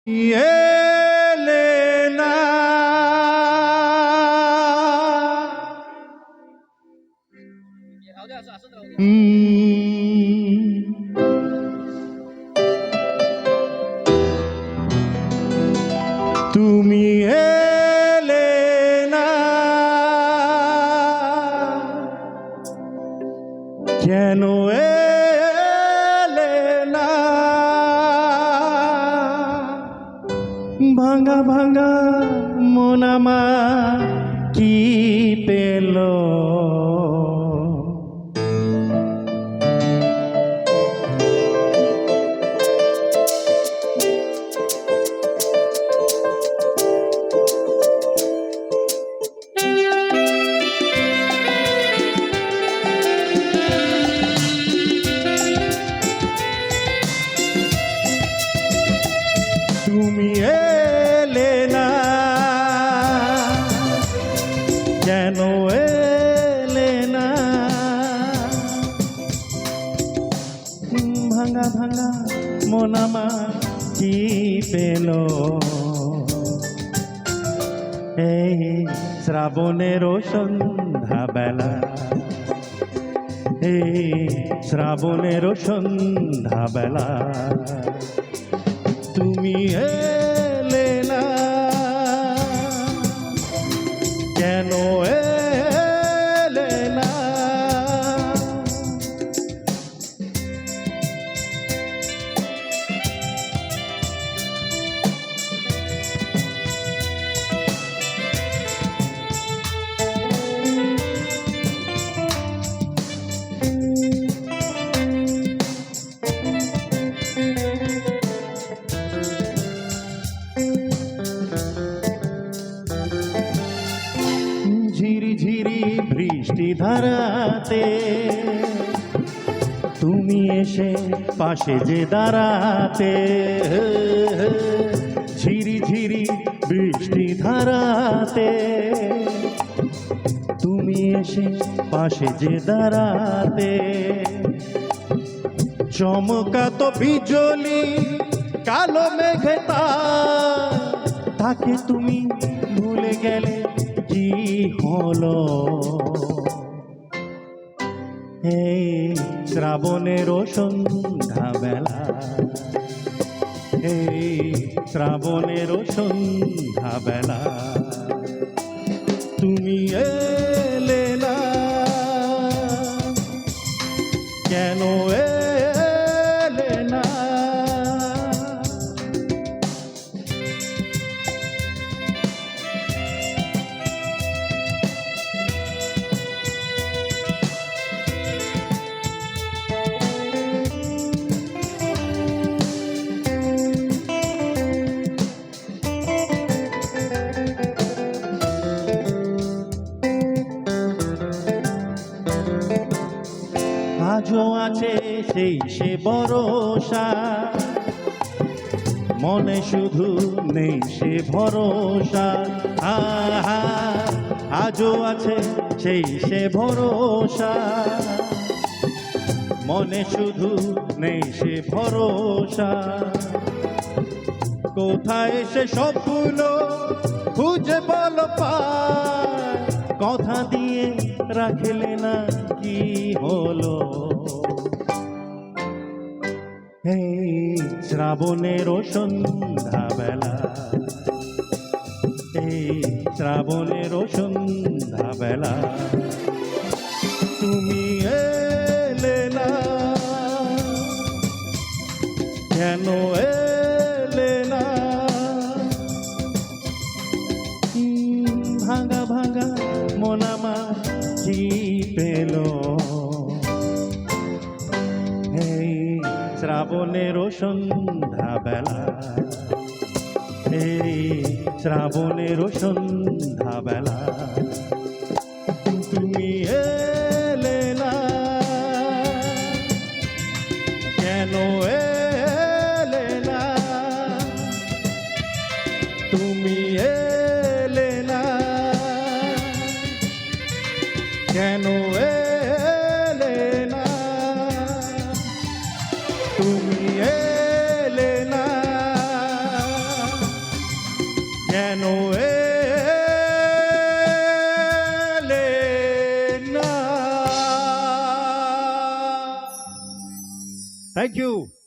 Elena তুমি Elena কেন Elena ভাঙা ভাঙা মন আমার কি পেল তুমি এলে না কেন এলে না ভাঙা ভাঙা মন আমার কি পেল এই শ্রাবণের সন্ধ্যা বেলা এই শ্রাবণের সন্ধ্যা বেলা তুমি এলে না কেন এলে না ঝিরি ঝিরি বৃষ্টি ধারাতে তুমি এসে পাশে যে দাঁড়াতে ঝিরি ঝিরি বৃষ্টি ধারাতে তুমি এসে পাশে যে দাঁড়াতে চমকাতো বিজলি কালো মেঘে তাকে তুমি ভুলে গেলে কি হলো এই শ্রাবণের সন্ধ্যা বেলা এই শ্রাবণের সন্ধ্যা বেলা তুমি এলে না কেন এলে না আজও আছে সেই সে ভরসা মনে শুধু নেই সে ভরসা আহা আজও আছে সেই সে ভরসা মনে শুধু নেই সে ভরসা কোথায় সে স্বপ্ন খুঁজে বল পায় কথা দিয়ে রাখলে না কি হলো এই শ্রাবণের সন্ধ্যা বেলা এই শ্রাবণের সন্ধ্যা বেলা তুমি এলে না কেন এলে না ভাঙা ভাঙা মন আমার কি পেল এই শ্রাবণের সন্ধ্যা বেলা এই শ্রাবণের সন্ধ্যা বেলা তুমি এলে না কেন এলে না তুমি এলে না কেন এলে না তুমি এলে না কেন এলে না? Thank you.